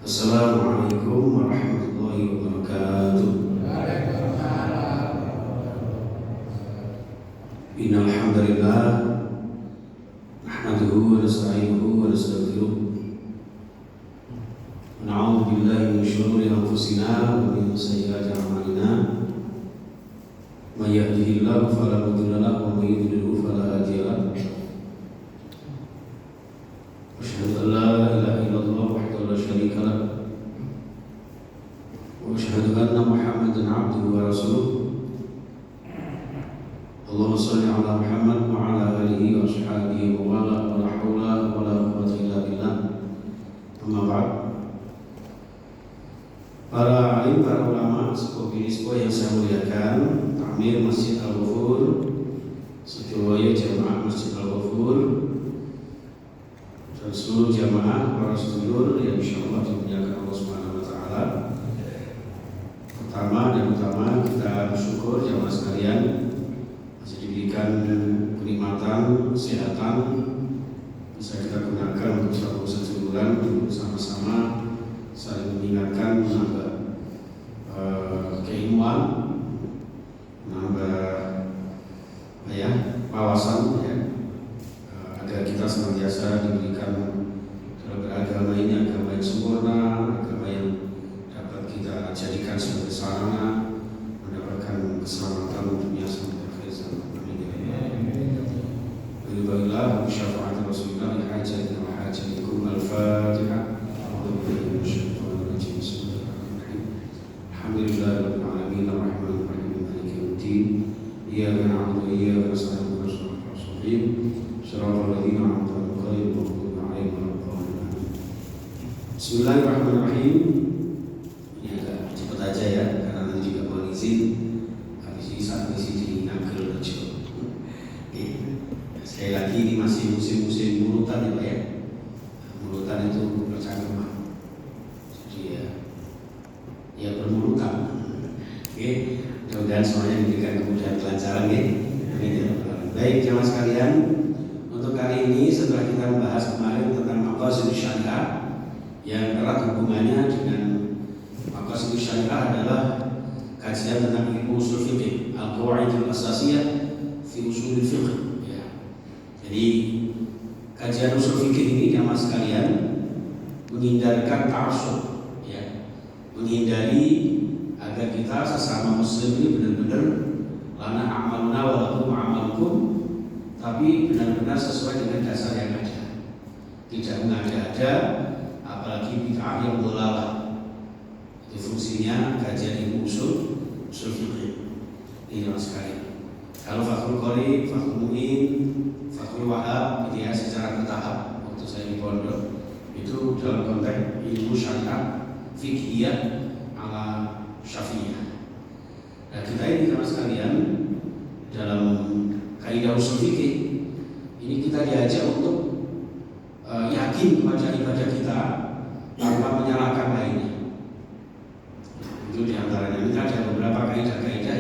Assalamualaikum warahmatullahi wabarakatuh. Innal hamdalillah nahmaduhu wa nasta'inuhu wa nastaghfiruh. Wa na'udzu billahi min shururi anfusina wa min sayyiati a'malina. May yahdihillahu fala mudilla lahu wa may yudlil fala hadiya lahu. Asyhadu an la ilaha illallah wahdahu la syarika lahu wa asyhadu anna Muhammadan 'abduhu wa rasuluh. Allahumma shalli 'ala Muhammad wa 'ala alihi wa ashabihi wa la haula wa la quwwata illa billah. Amma ba'd. Para alim, para ulama, sepuh yang saya muliakan, Amir Masjid Al-Ghafur, Setiwaya Jamaah Masjid Al-Ghafur, dan seluruh jamaah para sedulur yang insyaallah dimuliakan Allah Subhanahu wa taala. Pertama dan utama kita bersyukur jamaah sekalian masih diberikan kenikmatan, kesehatan bisa kita gunakan untuk satu bulan untuk bersama-sama saling mengingatkan, menambah keilmuan, menambah wawasan agar kita senantiasa diberikan dalam beragama ini agama yang sempurna, agama yang dapat kita jadikan sebagai sarana mendapatkan keselamatan dunia sampai akhir. Amin. Alhamdulillah, syafaat Rasulullah li hajatina wa hajatikum. Al-Fatihah. Alhamdulillahirabbil alamin arrahmanir rahim maliki yaumiddin. Iyyaka na'budu wa iyyaka nasta'in ihdinas siratal ladzina an'amta 'alaihim ghairil maghdubi 'alaihim waladdallin. Bismillahirrahmanirrahim. Ini agak cepat aja ya, karena nanti juga mau izin habis ini saat isi di Nagel Rejo. Sekali lagi ini masih musim-musim mulutan ya Pak ya. Mulutan itu bercangkeman. Jadi ya bermulutan. Mudah-mudahan semuanya diberikan kemudahan kelancaran ya. Baik jamaah sekalian, untuk kali ini setelah kita membahas kemarin tentang maqasidus syariah yang erat hubungannya dengan maqasidus syariah adalah kajian tentang ilmu ushul fiqh, al-qawaidul asasiyah fi ushul fiqh ya. Jadi kajian ushul fikih ini jamaah sekalian menghindarkan ta'assub ya, menghindari agar kita sesama muslim ini benar-benar lana amaluna wa lakum amalukum, tapi benar-benar sesuai dengan dasar yang ada, tidak mengada-ada, apalagi bid'ah yang dhalalah. Itu fungsinya kajian ilmu usul fikih ini jamaah sekalian. Kalau Fathul Qorib, Fathul Mu'in, Fathul Wahab, itu ya secara bertahap waktu saya di pondok itu dalam konteks ilmu syariah fikihiyah ala syafi'iyah. Nah kita ini jamaah sekalian dalam kaidah usul fikih ini kita diajak untuk yakin kepada ibadah kita tanpa menyalahkan lainnya. Itu diantaranya. Ini ada beberapa kaidah-kaidah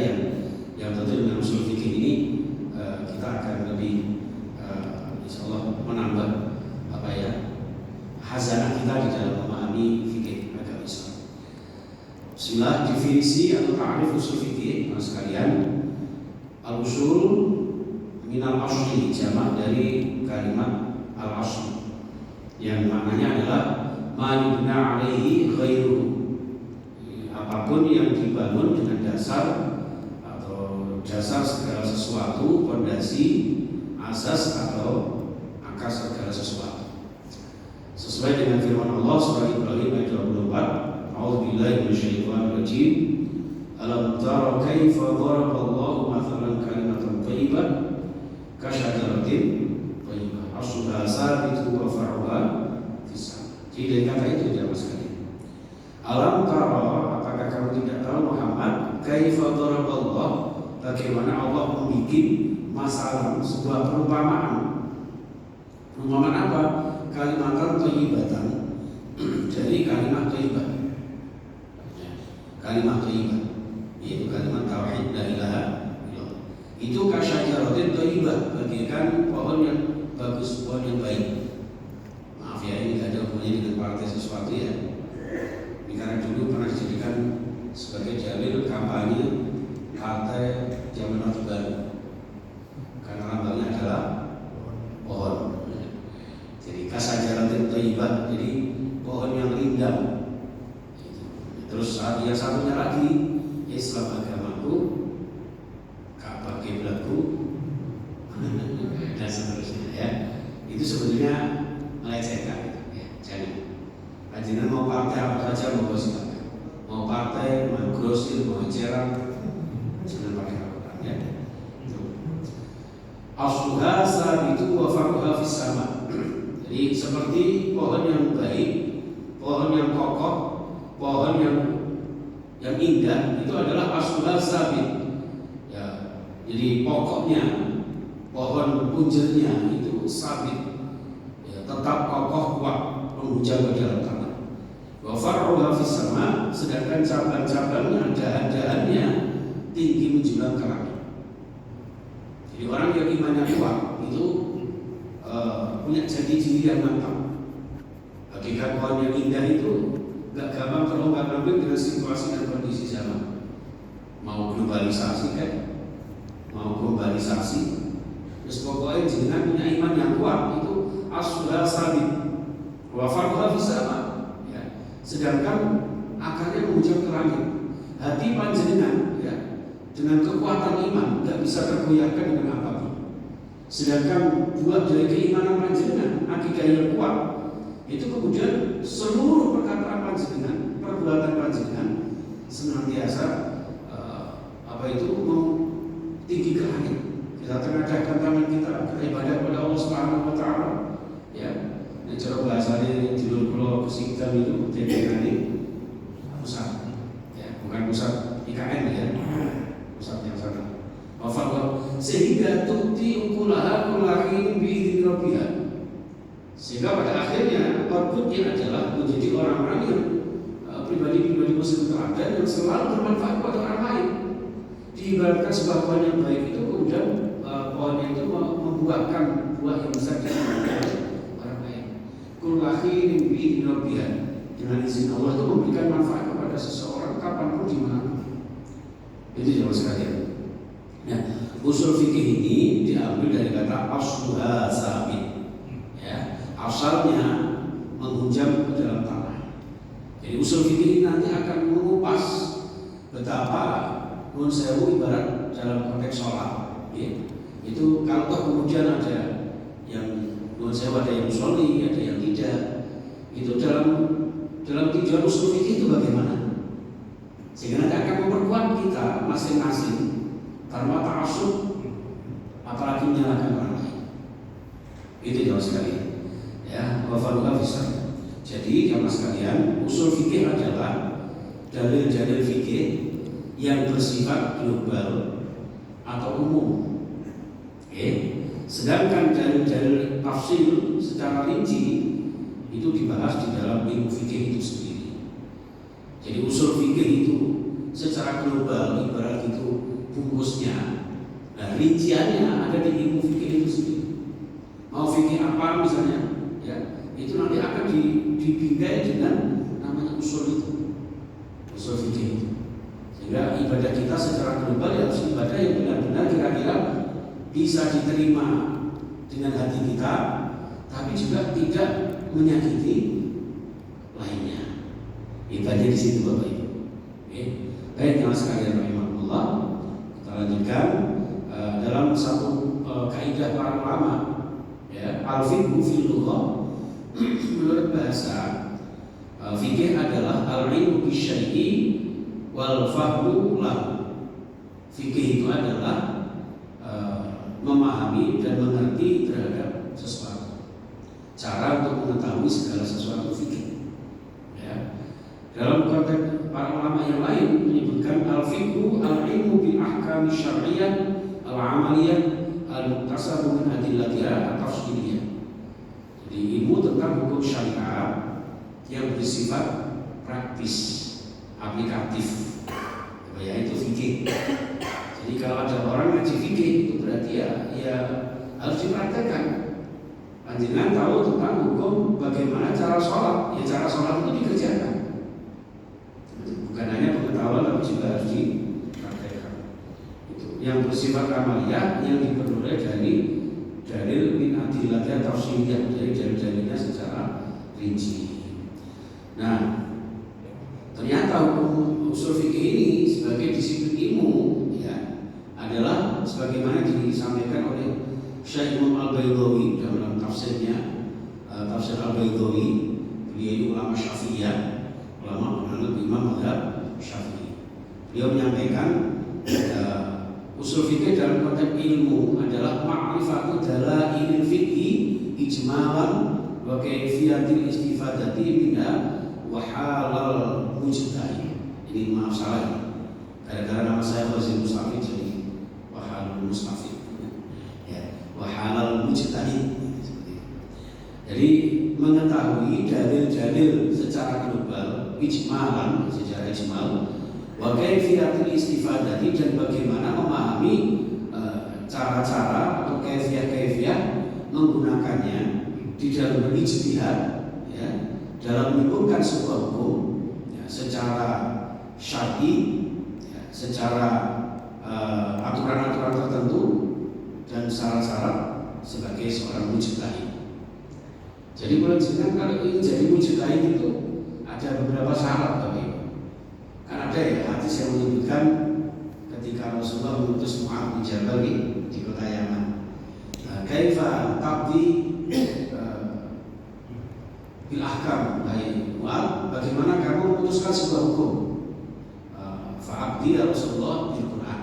yang tentu dengan usul fikih ini kita akan lebih insyaallah menambah hazanah kita di dalam memahami fikih agama Islam. Bismillah, definisi atau ta'rif usul fikih mas sekalian. Al-usul minal asli, jamak dari kalimat al-asl yang maknanya adalah ma yubna alaihi ghairuhu, apapun yang dibangun dengan dasar atau dasar segala sesuatu, fondasi, asas atau akar segala sesuatu. Sesuai dengan firman Allah surah Ibrahim ayat 24, A'udzubillahi minasyaitonir rajim. Alam tara kaifa daraballahu mathalan kalimatan thayyibah ka syajaratin thayyibah asluha sabitun wa far'uha fis sama'. Jadi kata itu jamaah sekalian. Alam tara, apakah kamu tidak tahu Muhammad, kaifa daraballahu, bagaimana Allah membuat masalah, sebuah perumpamaan. Perumpamaan apa? Kalimatan thayyibatan, dari kalimat thayyibah ya, kalimat thayyibah yaitu kalimat tauhid la ilaha illallah. Itu kasyajaratin thayyibah, bagaikan pohon yang bagus, pohon yang baik. Maaf ya, ini tidak ada hubungannya dengan partai sesuatu ya. dendam. Terus yang satunya lagi, Islam agamaku, Ka'bah kiblatku, dan seterusnya ya. Itu sebetulnya melecehkan ya. Jangan. Panjenengan mau partai apa saja mau silakan. Mau partai, mau grosir, mau eceran, jangan pakai Al-Quran ya. Asluha sabitu wa far'uha fis sama. Jadi seperti pohon yang baik, pohon yang kokoh, pohon yang indah itu adalah asluha sabit. Ya, jadi pokoknya, pohon punjernya itu sabit, ya, tetap kokoh kuat menghujam ke dalam tanah. Wa far'uha fis sama, sedangkan cabang-cabangnya, dahan-dahannya tinggi menjulang ke langit. Jadi orang yang imannya kuat itu punya jati diri yang mantap. Hakikat pohon yang indah itu gak gampang terombang-ambing dengan situasi dan kondisi zaman. Mau globalisasi kan, mau globalisasi, terus pokoknya jenengan punya iman yang kuat itu asluha sabit, wa far'uha fis sama. Ya. Sedangkan akarnya menghujam ke langit. Hati panjenengan ya, dengan kekuatan iman tidak bisa tergoyahkan dengan apapun. Sedangkan buat dari keimanan panjenengan, akidah yang kuat, itu kemudian seluruh perkataan panjenengan, perbuatan panjenengan senantiasa tinggi ke langit. Kita tengadahkan tangan kita beribadah kepada Allah Subhanahu Wa Taala. Ya, ini cara bahasanya di Pulau Kesikam itu TPKN pusat, ya, bukan pusat IKN ya. Yang sana. Sehingga tukti ukulaha kulahin bi'idhin rabbiha. Sehingga pada akhirnya outputnya adalah menjadi orang-orang yang pribadi-pribadi muslim teladan yang selalu bermanfaat pada orang lain. Diibaratkan sebuah pohon yang baik itu kemudian pohonnya itu membuahkan buah yang besar di orang lain. Kulahin bi'idhin rabbiha. Dengan izin Allah itu memberikan manfaat kepada seseorang kapanpun di mana. Itu jemaah sekalian. Nah, usul fikih ini diambil dari kata asluha sabit. Ya, asalnya menghujam ke dalam tanah. Jadi usul fikih ini nanti akan mengupas betapa nun sewu ibarat dalam konteks sholat. Ya. Itu kalau kemudian ada yang nun sewu, ada yang sholli, ada yang tidak. Itu dalam tujuan usul fikih itu bagaimana? Sehingga nanti akan memperkuat kita masing-masing tanpa ta'assub, apalagi menyalahkan orang lain. Itu jemaah sekalian. Ya, wa far'uha fis sama. Jadi jemaah sekalian, usul fikih adalah dalil-dalil fikih yang bersifat global atau umum. Oke. Sedangkan dalil-dalil tafsir secara rinci itu dibahas di dalam ilmu fikih itu sendiri. Jadi usul fikih itu secara global ibarat itu bungkusnya, nah rinciannya ada di ilmu fikih itu sendiri. Mau fikih apa misalnya, ya itu nanti akan dibingkai dengan namanya usul itu, usul fikih itu. Sehingga ibadah kita secara global ya harus ibadah yang benar-benar kira-kira bisa diterima dengan hati kita, tapi juga tidak menyakiti lainnya. Ibadah di situ Bapak Ibu. Oke. Baik jemaah sekalian rahimahullah, kita lanjutkan dalam satu kaidah para ulama, ya, al-fiqhu fil lughah. Menurut bahasa fikih adalah al-ilmu bisyai'i wal fahmu lahu. Fikih itu adalah memahami dan mengerti terhadap sesuatu. Cara untuk mengetahui segala sesuatu fikih. Ya. Dalam konteks para ulama yang lain menyebutkan al-fiqhu al-ilmu bil ahkam syar'iyyah al-amaliyah al-muktasabu min adillatiha at-tafsiliyah. Jadi ilmu tentang hukum syariat yang bersifat praktis, aplikatif, yaitu fikih. Jadi kalau ada orang ngaji fikih itu berarti ya harus dipraktekkan. Panjenengan tahu tentang hukum bagaimana cara sholat, ya cara sholat itu dikerjakan. Bukan hanya pengetahuan tapi juga harus dipraktekkan. Itu yang bersifat amaliyah yang diperoleh dari dalil min adillatnya tafsiliyah, dari dalil-dalilnya secara rinci. Nah, ternyata hukum usul fikih ini sebagai disiplin ilmu ya adalah sebagaimana disampaikan oleh Syekh Imam Al-Baydawi dalam tafsirnya, tafsir Al-Baydawi. Beliau ini ulama Syafi'iyah, ulama penganut imam mazhab Syafi'i. Beliau menyampaikan usul fikih dalam konteks ilmu adalah ma'rifatu dalailil fikhi ijmalan wa kaifiyatil istifadati minha wa halal mujtahid. Ini maaf salah. Gara-gara nama saya Fazil Mustafid jadi Wahalul Mustafid. Ya, Wahalal mujtahid. Jadi mengetahui dalil-dalil secara global, ijmalan, secara ijmal, wa kaifiyatul istifadati, dan bagaimana memahami cara-cara atau kaifiyah menggunakannya di dalam berijtihad ya, dalam menyebutkan sebuah hukum ya, secara syar'i ya, secara aturan-aturan tertentu dan syarat-syarat sebagai seorang mujtahid. Jadi kalau ingin jadi mujtahid itu ada beberapa syarat Bapak Ibu. Kan ada ya hadis yang menyebutkan ketika Rasulullah mengutus Mu'adz bin Jabal di kota Yaman. Kaifa taqdi bil ahkam, baik Mu'adz, bagaimana kamu memutuskan sebuah hukum? Fa'abdi ya Rasulullah bil Quran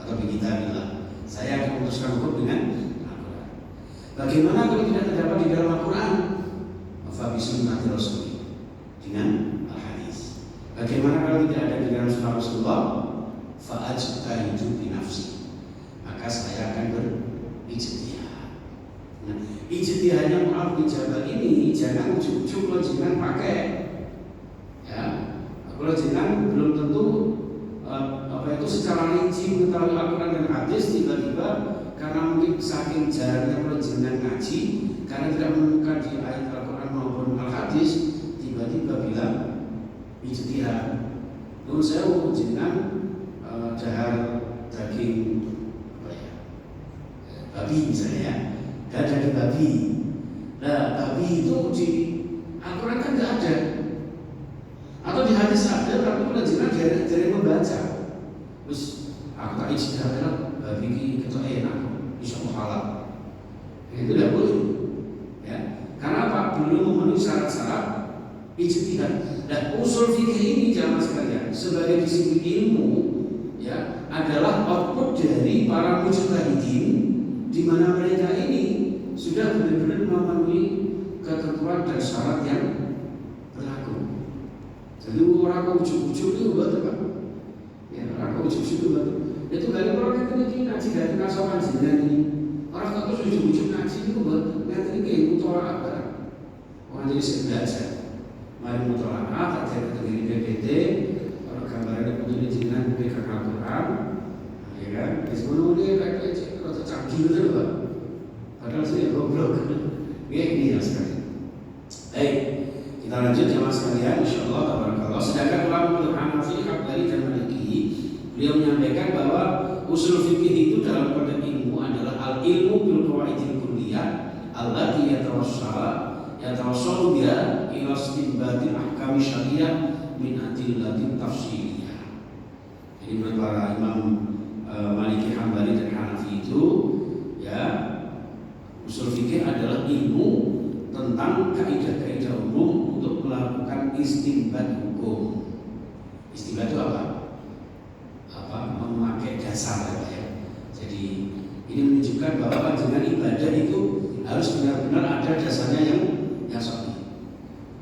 atau bi kitabillah. Saya akan memutuskan hukum dengan Al-Quran. Bagaimana kalau tidak terdapat di dalam Al-Quran? Fa bi sunnati Rasul, dengan al-hadis. Bagaimana kalau tidak ada di dalam sunnah Rasulullah? Fa ajtahidu bi nafsi, maka saya akan berijtihad. Nah, ijtihadnya Mu'adz bin Jabal ini jangan ujuk-ujuk lo jangan pakai ya. Kalau jangan belum tentu itu secara rinci mengetahui Al-Quran dan hadis, tiba-tiba karena mungkin saking jarangnya kalau jangan ngaji karena tidak menemukan di ayat Al-Quran maupun Al-Hadis, tiba-tiba bilang ijtihad. Menurut saya jangan dahar daging babi misalnya, daging babi. Nah, babi itu di Al-Quran kan tidak ada, atau di hadis ada, tapi kalau jangan dari membaca. Terus aku tak ijtihad babi ini kita enak, bisa halal. Itu tidak boleh. Ya, karena apa? Belum memenuhi syarat-syarat ijtihad. Dan usul fikih ini jamaah sekalian sebagai disiplin ilmu ya adalah output dari para mujtahidin, di mana mereka ini sudah benar-benar memenuhi ketentuan dan syarat yang berlaku. Jadi orang ujuk-ujuk itu betul Pak. Ya, orang ujuk-ujuk itu betul. Itu kali orang itu ngaji dari nasawan jenengan ini. Orang tak terus ujuk-ujuk ngaji itu betul. Nanti ini kayak mutolak apa? Orang jadi belajar. Mari mutolak tak jadi terdiri PPT. Orang gambarnya betul jenengan mereka Al-Quran. Ya kan? Sebelum dia kayak rasa canggih betul Pak. Padahal saya goblok. Ini ya sekali. Baik. Kita lanjut jemaah sekalian, insyaallah tabarakallah. Sedangkan ulama mazhab Hanafi, Hambali dan Maliki, beliau menyampaikan bahwa usul fikih itu dalam konteks ilmu adalah al-ilmu bil qawaidil kulliyah allati yatawassalu biha ila istinbatil ahkam syariah min adillatin tafsiliyah. Jadi menurut para imam Maliki, Hambali dan Hanafi itu ya, usul fikih adalah ilmu tentang kaidah-kaidah umum untuk melakukan istinbat hukum. Istinbat itu apa? Memakai dasar ya. Jadi ini menunjukkan bahwa dengan ibadah itu harus benar-benar ada dasarnya yang sahih.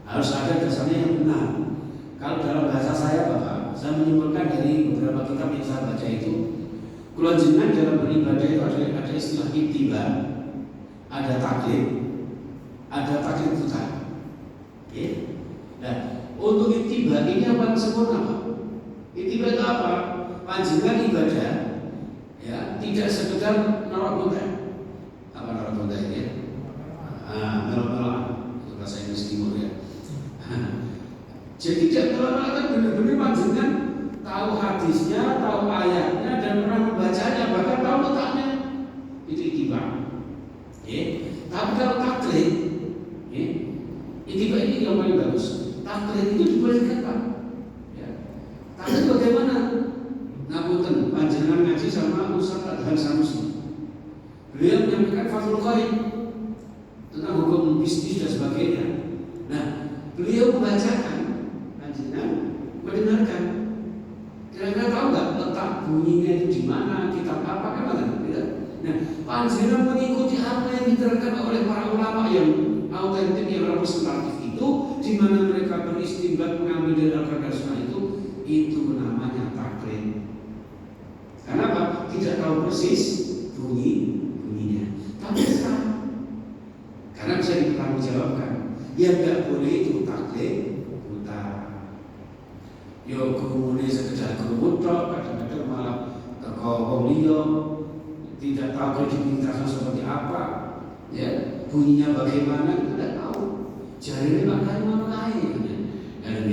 Harus ada dasarnya yang benar. Kalau dalam bahasa saya Bapak, saya menyimpulkan dari beberapa kitab yang saya baca itu, kalau jenengan dalam beribadah itu ada istilah ittiba, ada taklid, ada taklid buta. Okay. Nah, untuk ittiba ini apa yang sempurna Pak? Ittiba itu apa? Panjenengan ibadah ya, tidak sekedar naruh buta. Apa naruh buta ini ya? Melok-melok itu bahasa Inggris Timur ya. Jadi tidak melok-melok, benar-benar panjenengan tahu hadisnya, tahu ayatnya, dan pernah membacanya, bahkan tahu letaknya. Itu ittiba. Tapi kalau taklid, ittiba ini yang paling bagus. Taklid itu dibolehkan Pak. Ya. Tapi bagaimana? Ngapunten, panjenengan ngaji sama Ustaz Adhan Sanusi. Beliau menyampaikan Fathul Qaid tentang hukum bisnis dan sebagainya. Nah, beliau membacakan, panjenengan mendengarkan. Kira-kira tahu nggak letak bunyinya itu di mana, kitab apa kan? Nah, panjenengan mengikuti apa yang diterangkan oleh para ulama yang autentik, yang representatif itu, di mana mereka beristinbat mengambil dari Al-Quran dan Sunnah itu namanya taklid. Kenapa? Tidak tahu persis bunyinya. Tapi sekarang, karena bisa dipertanggungjawabkan, yang nggak boleh itu taklid buta. Yo kemudian sekedar kemudian kadang-kadang malah teko liya tidak tahu kredibilitasnya seperti apa, ya bunyinya bagaimana tidak tahu. Jadi makanya dan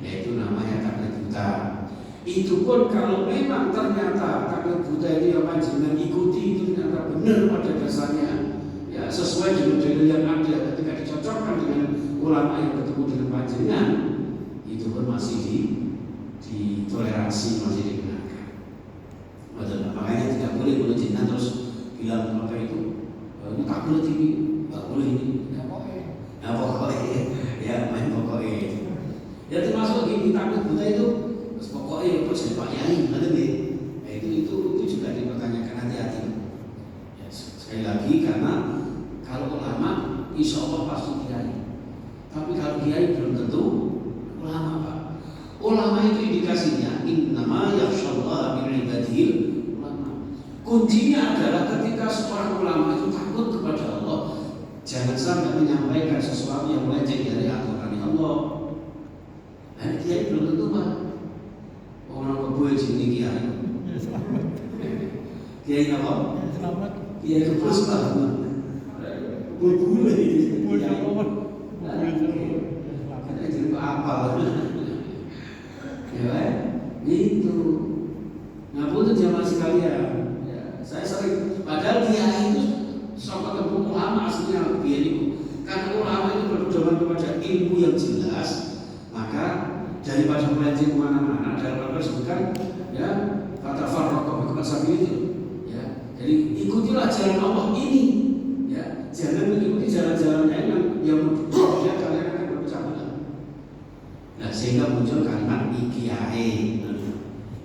itu namanya taklid buta. Itu pun kalau memang ternyata taklid buta itu yang panjenengan ikuti itu ternyata benar pada dasarnya, ya sesuai dengan dalil yang ada, ketika dicocokkan dengan ulama yang bertemu dengan panjenengan, itu pun masih ditoleransi, masih dibenarkan. Betul. Makanya tidak boleh kalau jenengan terus bilang apa itu, ini taklid ini nggak boleh ini. Ya pokoknya, ya main pokoknya. Ya termasuk gini, taklid buta itu pokoknya apa jadi Pak Yai, ada nih. Ya, itu juga dipertanyakan, hati-hati. Ya, sekali lagi karena kalau ulama insya Allah pasti kiai. Tapi kalau kiai belum tentu ulama, Pak. Ulama itu indikasinya innama yakhsyallaha min ibadihil ulama. Kuncinya adalah ketika seorang ulama itu takut kepada Allah, jangan sampai menyampaikan sesuatu yang melenceng dari aturan Allah. Nah, kiai belum tentu, Pak. Orang kebuai sini kiai. Kiai apa? Selamat. Kiai kepus, Pak. Bulu ini. Karena jadi apa? Ya, itu. Ngapunten jamaah sekalian. Ya, saya sering. Padahal kiai itu sok ketemu ulama aslinya biar itu. Karena ulama itu berpedoman kepada ilmu yang jelas, maka daripada melenceng kemana-mana, dalam Al-Quran disebutkan ya kata farraqah kepada itu, ya. Jadi ikutilah jalan Allah ini, ya. Jangan mengikuti jalan-jalan yang kemudian kalian akan berpecah belah. Nah, sehingga muncul kalimat ikiai.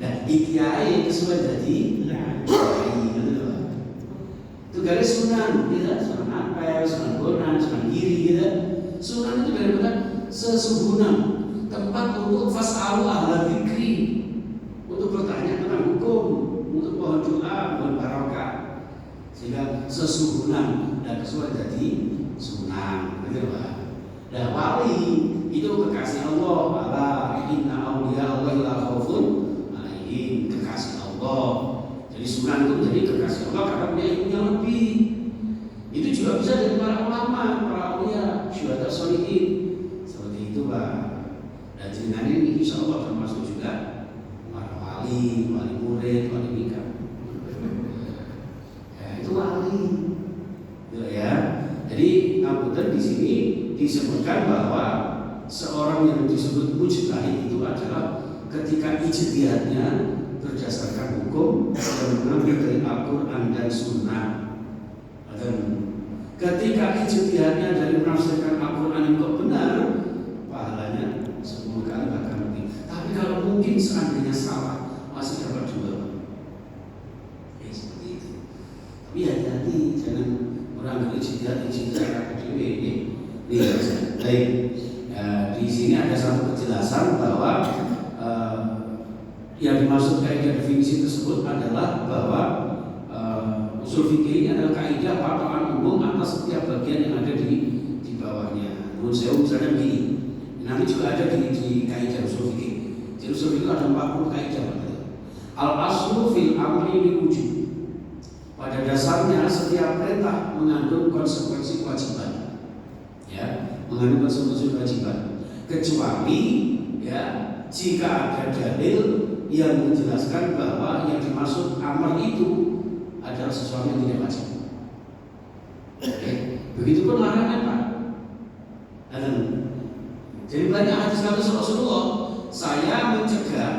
Nah, ikiai sesuai jadi itu garis sunan, tidak sunan apel, sunan bonan, sunan giri, tidak. Sunan itu benar-benar sesungguhnya tempat untuk fas'alu ahla dzikri, untuk bertanya tentang hukum, untuk pohon doa, pohon barokah, sehingga sesungguhnya dan sesuai jadi sunan, gitu Pak. Dan wali itu kekasih Allah, ala inna awliya Allah la khaufun alaihim, kekasih Allah. Jadi sunan itu menjadi kekasih Allah karena punya ilmunya lebih. Itu juga bisa dari para ulama, para awliya, syuhada sholihin, seperti itu Pak. Dan jenengan ini insya Allah termasuk juga para wali murid, wali nikah. Ya, itu wali, ya. Jadi ngapunten di sini disebutkan bahwa seorang yang disebut mujtahid itu adalah ketika ijtihadnya berdasarkan hukum dan mengambil dari Al-Quran dan Sunnah. Dan ketika ijtihadnya dari menafsirkan Al-Quran yang kok benar, pahalanya 10 kali bahkan lebih. Tapi kalau mungkin seandainya salah, masih dapat 2. Ya seperti itu. Tapi hati-hati, jangan mengambil ijtihad kedua ini. Baik. Di sini ada satu penjelasan bahwa yang dimaksud kaidah definisi tersebut adalah bahwa usul fikih ini adalah kaidah patokan umum atas setiap bagian yang ada di bawahnya. Menurut saya misalnya begini, nanti juga ada di kaidah usul fikih. Jadi usul fikih ada 40 kaidah. Al aslu fil amri lil wujub. Pada dasarnya setiap perintah mengandung konsekuensi kewajiban. Ya, mengandung konsekuensi kewajiban. Kecuali ya jika ada dalil yang menjelaskan bahwa yang dimaksud amar itu adalah sesuatu yang tidak wajib. Oke, begitupun larangan Pak. Jadi banyak hadis Rasulullah, saya mencegah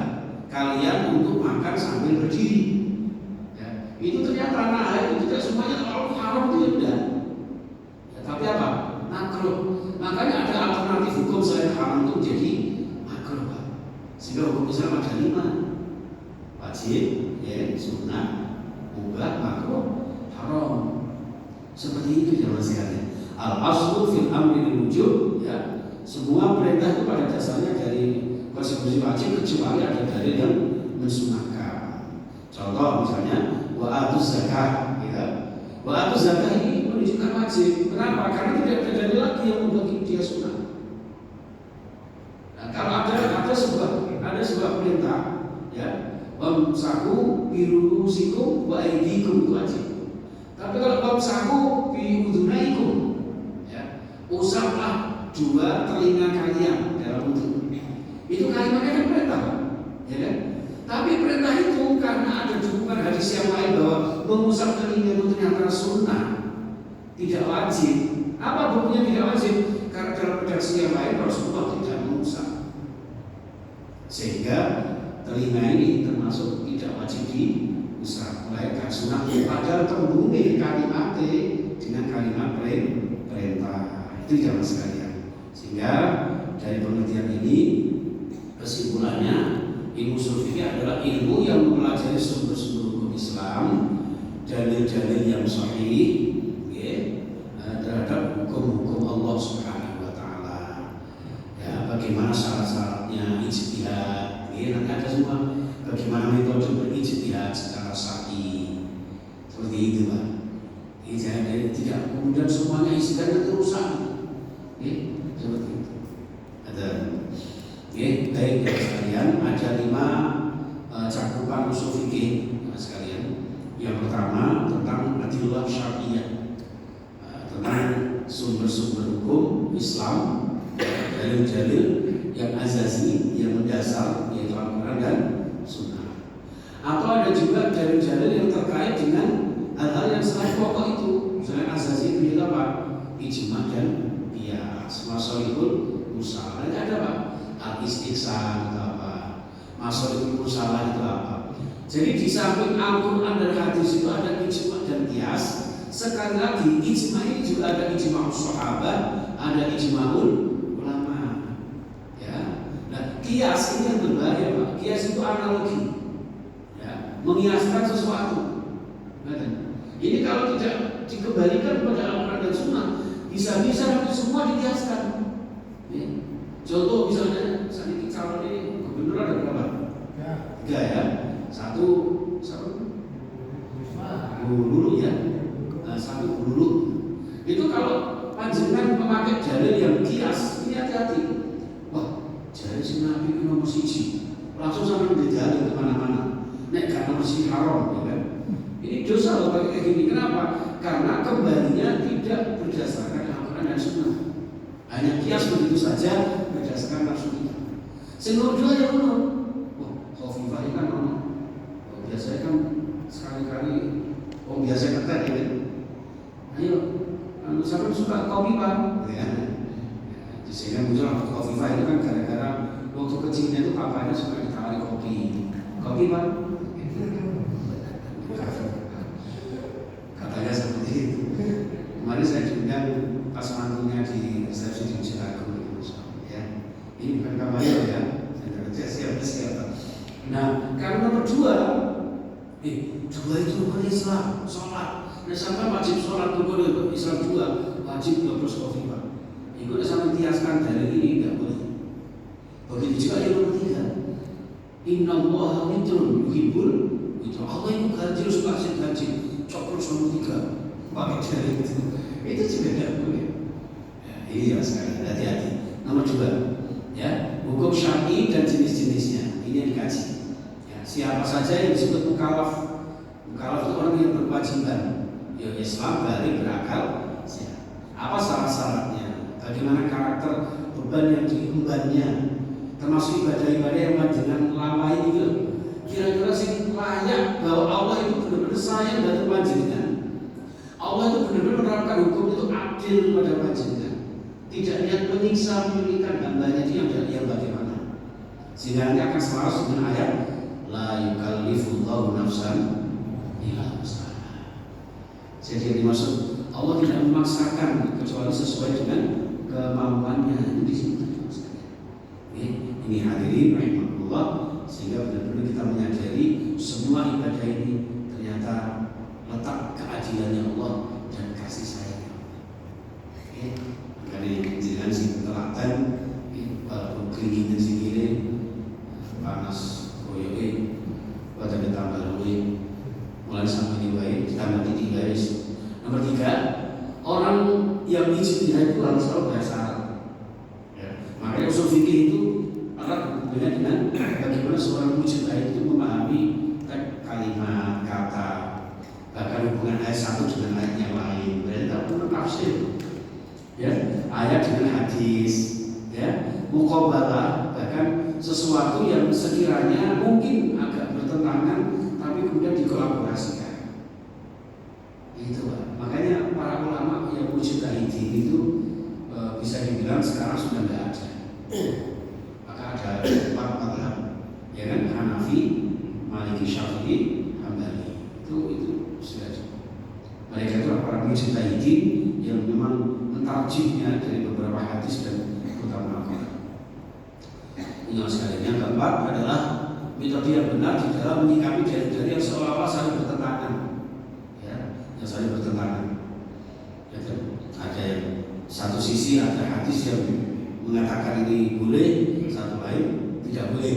Sehingga hukum Islam ada 5: wajib, ya, sunnah, mubah, makruh, haram. Seperti itu jemaah sekalian. Al-aslu fil amri lil wujub, ya. Semua perintah itu pada dasarnya dari konsekuensi wajib kecuali ada dalil yang mensunahkan. Contoh misalnya wa atuz zakah, ya. Wa atuz zakah ini menunjukkan wajib. Kenapa? Karena tidak ada dalil lagi yang membagi dia sunnah. Nah, kalau ada sebuah perintah, ya, wamsahu bi ru'usikum wa aydikum, itu wajib. Tapi kalau wamsahu bi udhunaikum, ya, usaplah 2 telinga kalian dalam wudu. Itu kalimatnya kan perintah, ya kan? Tapi perintah itu karena ada dukungan hadis yang lain bahwa mengusap telinga itu ternyata sunnah, tidak wajib. Apa buktinya tidak wajib? Karena dalam redaksi yang lain Rasulullah tidak mengusap. Sehingga telinga ini termasuk tidak wajib diusap, melainkan sunnah. Padahal tembungi kalimat dengan kalimat perintah. Itu jamaah sekalian. Sehingga dari pengertian ini kesimpulannya, ilmu ushul fikih adalah ilmu yang mempelajari sumber-sumber hukum Islam, dalil-dalil yang sahih, ya, terhadap hukum-hukum Allah Subhanahu wa taala. Ya, bagaimana syarat-syaratnya ijtihad, ya, nanti ada semua. Bagaimana metode berijtihad secara syar'i. Seperti itu, Pak. Jadi tidak kemudian semuanya ijtihad itu rusak. Ya, seperti itu. Ada, ya, baik ya sekalian, ada 5 cakupan ushul fikih sekalian. Yang pertama tentang adillah syar'iyyah, tentang sumber-sumber hukum Islam, dalil-dalil yang azasi, yang mendasar, yaitu Al-Quran dan Sunnah. Atau ada juga dalil-dalil yang terkait dengan hal-hal yang selain pokok itu. Misalnya azasi itu apa? Ijma dan qiyas, masalihul musalah. Nanti ada Pak, al-istihsan itu apa? Masalihul musalah itu apa? Jadi di samping Al-Quran dan hadis itu ada ijma dan qiyas. Sekali lagi ijma ini juga ada ijma sahabat, ada ijma'ul ulama. Ya. Nah, qiyas ini yang berbahaya, Pak. Qiyas itu analogi. Ya, mengiaskan sesuatu. Ini kalau tidak dikembalikan kepada Al-Quran dan Sunnah, bisa-bisa nanti semua dikiaskan. Ya. Contoh misalnya, saat ini calon ini gubernur ada berapa? 3 ya. 1 Guru ya. 1 guru. Itu kalau panjenengan memakai dalil yang kias, ini hati-hati. Wah, dalil si Nabi itu nomor 1. Langsung sampai dalil kemana-mana. Nek gak nomor 1 haram, ya kan? Ini dosa loh pakai kayak gini. Kenapa? Karena kembalinya tidak berdasarkan Al-Quran dan Sunnah. Hanya kias begitu saja berdasarkan nafsu kita. Sehingga dua yang mana? Wah, khofifah ini kan mana? Biasanya kan sekali-kali biasa ketat ya kan? Ayo, siapa suka kopi Pak? Ya. Sehingga muncul khofifah itu kan gara-gara waktu kecilnya itu papanya suka ditawari kopi. Kopi Pak? Katanya seperti itu. Kemarin saya diundang pas mantunya di resepsi di Cilaku, ya. Ini bukan kamarnya ya, saya kerja siapa. Nah, karena nomor 2 itu rukun Islam, sholat. Nah, sampai wajib sholat rukun Islam 2, wajib 12 khofifah. Itu sampai tiaskan dari ini tidak boleh. Begitu juga yang nomor 3. Innallaha witrun yuhibbul witra. Allah itu ganjil, suka ganjil. Coklat nomor 3. Pakai dari itu. Itu juga tidak boleh. Ya, ini jelas sekali. Hati-hati. Nomor 2, ya, hukum syar'i dan jenis-jenisnya. Ini yang dikaji. Ya, siapa saja yang disebut mukallaf. Mukallaf itu orang yang berkewajiban. Ya, Islam, balik, berakal. Ya. Apa syarat-syaratnya? Bagaimana karakter beban yang diembannya? Termasuk ibadah-ibadah yang dengan lama ini. Kira-kira sih layak bahwa Allah itu benar-benar sayang dan panjenengan. Allah itu benar-benar menerapkan hukum itu adil pada panjenengan. Tidak niat menyiksa, menyulitkan hambanya itu yang bagaimana. Sehingga nanti akan selaras dengan ayat la yukallifullahu nafsan illa wus'aha. Jadi yang dimaksud Allah tidak memaksakan kecuali sesuai dengan kemampuannya. Itu di sini. Ini hadirin rahimahullah. Allah, sehingga benar-benar kita menyadari semua ibadah ini ternyata letak keadilannya Allah dan kasih sayangnya. Oke, makanya jangan sih telaten, walaupun keringinan sikile panas koyoke, pada ditambah luwih, mulai sampai diwai ditambah titik garis. Nomor 3, orang yang ijtihad itu harus tahu bahasa Arab. Ya, makanya usul fikih itu erat hubungannya dengan bagaimana seorang mujtahid itu memahami kalimat, kata, bahkan hubungan ayat satu dengan ayat yang lain. Berarti tak perlu tafsir. Ya, ayat dengan hadis, ya, muqabalah, bahkan sesuatu yang sekiranya mungkin agak bertentangan, tapi kemudian dikolaborasikan. Itu, makanya para ulama yang mujtahidin itu bisa dibilang sekarang sudah tidak ada. Maka ada 4 mazhab, ya kan, Hanafi, Maliki, Syafi'i, Hambali. Itu sudah ada. Mereka itu para mujtahidin yang memang mentarjihnya dari beberapa hadis dan utama Al-Quran. Ini sekali. Yang keempat adalah metode yang benar di dalam menyikapi dalil-dalil yang seolah-olah saling bertentangan. Yang saling bertentangan. Ya, ada yang satu sisi ada hadis yang mengatakan ini boleh, satu lain tidak boleh.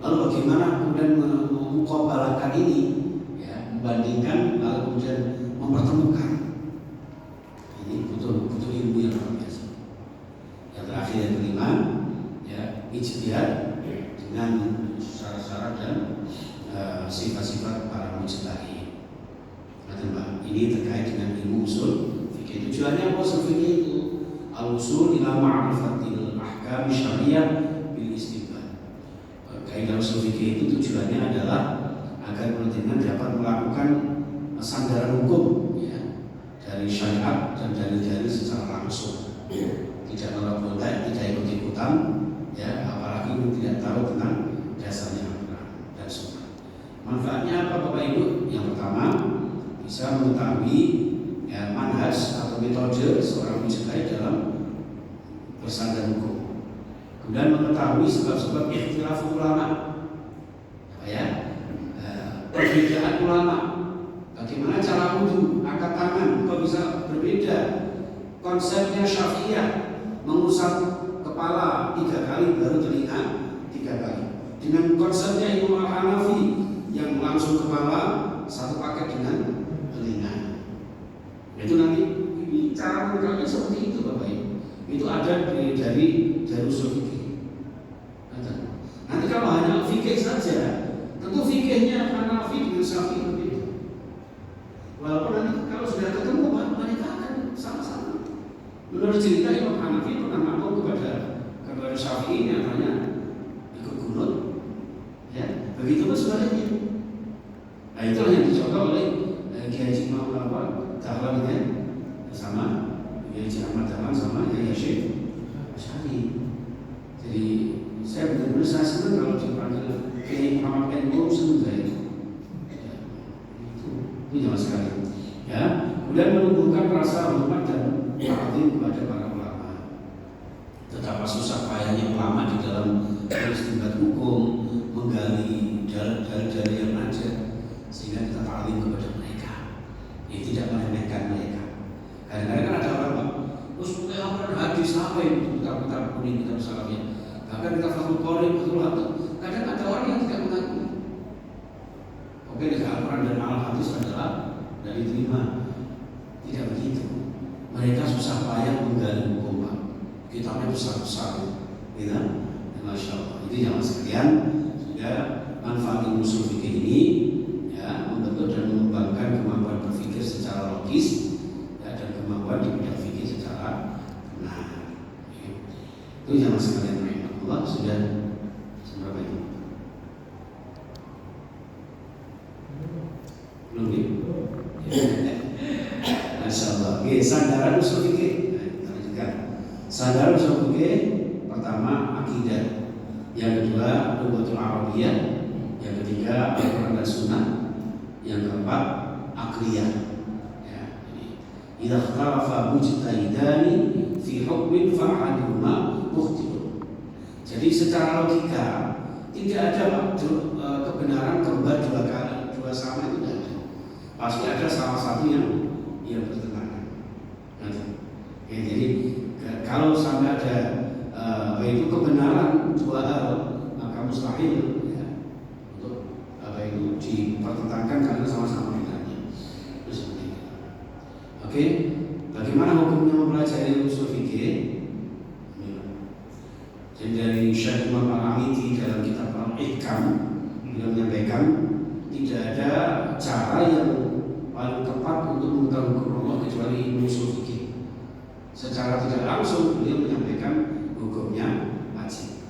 Lalu bagaimana kemudian mengqabalakan ini? Ya, membandingkan lalu kemudian mempertemukan. Ini butuh ilmu yang luar biasa. Yang terakhir yang kelima, ya, ijtihad dengan syarat-syarat dan sifat-sifat para mujtahid. Ini terkait dengan ilmu usul fikih. Tujuannya apa usul fikih itu? Al-usul ila ma'rifatil ahkam syariah bil istinbat. Kaidah usul fikih itu tujuannya adalah agar penelitian dapat melakukan sandaran hukum, ya, dari syariat dan dalil-dalil secara langsung. Tidak melebur-lebur, tidak ikut-ikutan, ya, apalagi tidak tahu tentang dasarnya Al-Quran dan Sunnah. Manfaatnya apa Bapak Ibu? Yang pertama, bisa mengetahui, ya, manhaj atau metode seorang mujtahid dalam bersandar hukum. Kemudian mengetahui sebab-sebab ikhtilaf ulama, ya, perbedaan ulama. Bagaimana cara wudu, angkat tangan, kok bisa berbeda? Konsepnya Syafi'iyah mengusap kepala 3 kali baru telinga 3 kali. Dengan konsepnya Imam Hanafi yang langsung kepala 1 paket dengan telinga. Itu nanti cara mengerjakannya seperti itu Bapak Ibu. Itu ada dari usul fikih. Nanti kalau hanya fikih saja, tentu fikihnya Hanafi dengan Syafi'i berbeda. Walaupun nanti kalau sudah ketemu mereka akan sama-sama. Menurut cerita Imam Hanafi pernah ngomong kepada Syafi'i, nyatanya ikut kunut. Ya, begitu pun sebaliknya. Nah, itulah yang dicontoh oleh Kiai Haji Muhammad Dahlan ya, sama Kiai Haji Ahmad Dahlan sama Kiai Syekh Asy'ari. Jadi saya benar-benar senang kalau dipanggil Kiai Muhammad NU, senang saya. Itu jelas sekali. Ya, kemudian menumbuhkan rasa hormat dan ta'zim kepada para ulama. Betapa susah payahnya ulama di dalam istinbat hukum, menggali dalil-dalil yang ada, sehingga kita ta'zim kepada mereka. Ini tidak meremehkan mereka. Kadang-kadang kan ada orang, terus apa hadis apa itu kitab-kitab kuning, kitab salafiyah. Bahkan kita Fathul Qorib, betul apa? Kadang ada orang yang tidak mengakui. Oke, di Al-Quran dan Al-Hadis adalah dari diterima. Tidak begitu. Mereka susah payah menggali hukum, Pak. Kitabnya besar-besar, gitu. Masya Allah. Itu yang sekalian, sehingga manfaat ilmu usul fikih ini, ya, membentuk dan mengembangkan kemampuan berpikir secara logis, ya, dan kemampuan di bidang fikih secara benar. Itu yang sekalian, Allah sudah seberapa itu? Belum ya? Masya Allah. Oke, sandaran usul fikih. Sandaran usul fikih pertama akidah, yang kedua lughatul Arabiyah, yang ketiga Al-Quran dan Sunnah, yang keempat akliyah. Ya, idza ikhtalafa mujtahidani fi hukmin fa ahaduhuma mukhti. Jadi secara logika Tidak ada Pak, kebenaran kembar dua kali, dua sama itu tidak ada. Pasti ada salah satu yang bertentangan. Ya, jadi kalau sampai ada itu kebenaran dua hal, maka mustahil ya, untuk itu dipertentangkan karena sama-sama benarnya. Oke, bagaimana hukumnya mempelajari usul fikih? Jadi dari Syekh Umar Al-Amiti dalam kitab Al-Ihkam beliau menyampaikan tidak ada cara yang paling tepat untuk mengetahui hukum Allah kecuali usul fikih. Secara tidak langsung beliau menyampaikan hukumnya wajib.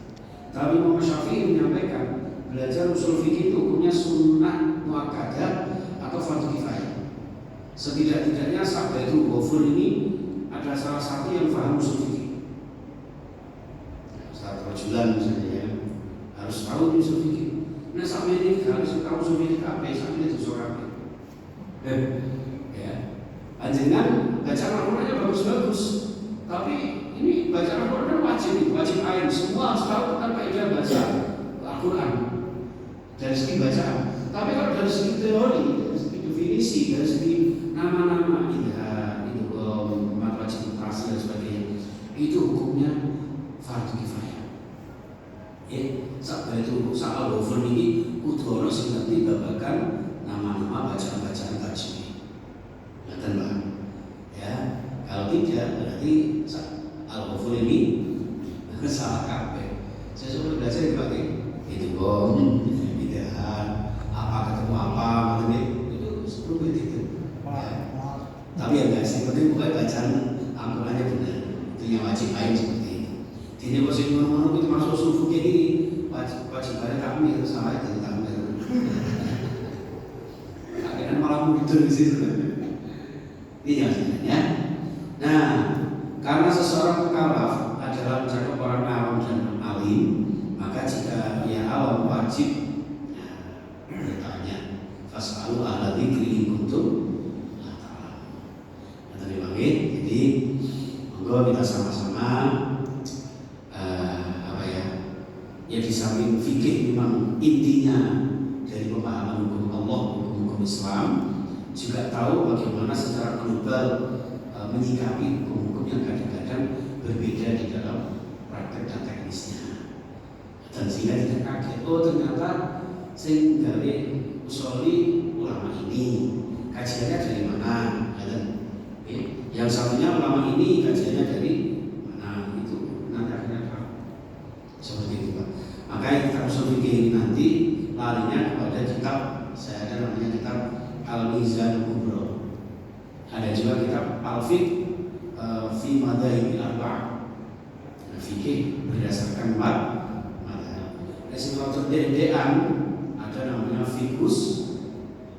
Tapi Imam Syafi'i menyampaikan belajar usul fikih itu hukumnya sunnah muakkadah atau fardu kifayah. Setidak-tidaknya Sa'batul Ghafur ini adalah salah satu yang paham usul fikih. Rajulan misalnya ya, harus tahu usul fikih. Nah sampai ini harus tahu usul fikih apa? Sampai itu seorang ya. Anjengan baca Al-Qur'annya bagus-bagus, tapi ini baca Al-Qur'an wajib ain. Semua harus tahu tanpa dia baca Al-Qur'an dari segi bacaan. Tapi kalau dari segi teori, dari segi definisi, dari segi nama-nama itu mat wajib mutasi dan sebagainya, itu hukumnya fardu kifayah. Sabda itu soal Ghafur ini kudu sing ngerti babagan nama-nama bacaan-bacaan tajwid. Ngaten Pak. Ya, kalau tidak berarti Al-Ghafur ini salah kabeh. Saya sudah belajar dipakai itu ideal apa ketemu apa itu sebelum itu. Ya. Tapi yang enggak sih, penting bukan bacaan Al-Qur'annya benar. Itu yang wajib ain seperti itu. Ini posisi ngono-ngono itu masuk usul fikih ini wajibannya kami itu sama itu kami. Akhirnya malah muncul di situ. Ini maksudnya. Nah, karena seseorang mukallaf adalah mencakup orang awam dan alim, maka jika ia awam wajib bertanya, fas'alu ahla dzikri in kuntum la ta'lamun. Jadi monggo kita sama-sama ya di samping fikih memang intinya dari pemahaman hukum Allah, hukum Islam, juga tahu bagaimana secara global menyikapi hukum-hukum yang kadang-kadang berbeda di dalam praktek dan teknisnya. Dan sehingga tidak kaget, oh ternyata sing gawe usoli ulama ini kajiannya dari mana? Yang satunya ulama ini kajiannya dari mana? Itu nanti akhirnya seperti itu Pak. Makanya kitab usul fikih ini nanti larinya kepada kitab, saya ada namanya kitab Al-Mizan Kubro. Ada juga kitab Al-Fiqh fi Madhahibil Arba'ah. Fikih berdasarkan empat madhab. Dari situ terdekan ada namanya Fiqhus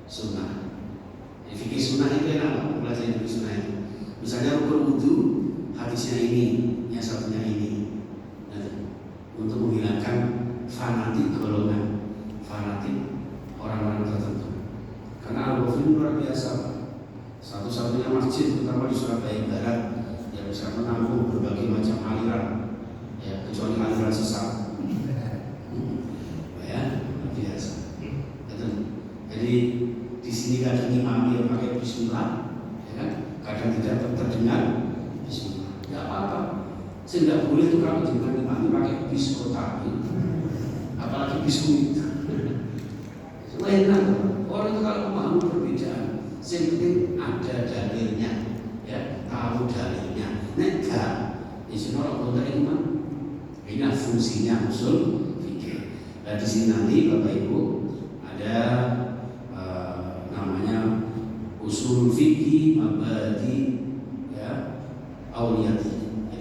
Sunnah. Fikih Sunnah itu apa? Pelajaran fikih Sunnah itu. Misalnya rukun wudu, hadisnya ini, yang satunya ini. Untuk menghilangkan fanatik golongan fanatik orang-orang tertentu. Karena Al-Ghafur luar biasa, satu-satunya masjid terutama di Surabaya Barat yang bisa menampung berbagai macam aliran, ya kecuali aliran sesat. Ya, luar biasa. Jadi di sini kadang imam yang pakai Bismillah, ya kan? Kadang tidak terdengar Bismillah. Tidak apa-apa. Tidak boleh tuh kalau dimana-mana pakai bis kota, apalagi biskuit. Enak, orang itu kalau memahami perbedaan, yang penting ada dalilnya, ya tahu dalilnya. Nggak, di sini orang kota iman. Ini fungsinya usul fikih. Dan di sini nanti Bapak Ibu ada namanya usul fikih mabadi, ya auliyati.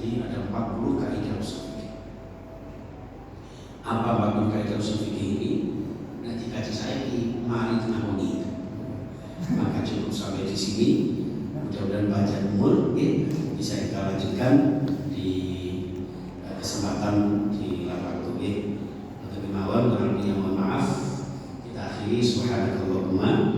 Ada 40 kaidah usul fikih. Apa 40 kaidah usul fikih ini? Nah, jika saya di mari tengah wengi. Maka cukup sampai di sini. Mudah-mudahan panjang umur, ya, bisa kita lanjutkan di kesempatan di lain waktu. Untuk kemauan, kurang lebih mohon maaf. Kita akhiri subhanakallahumma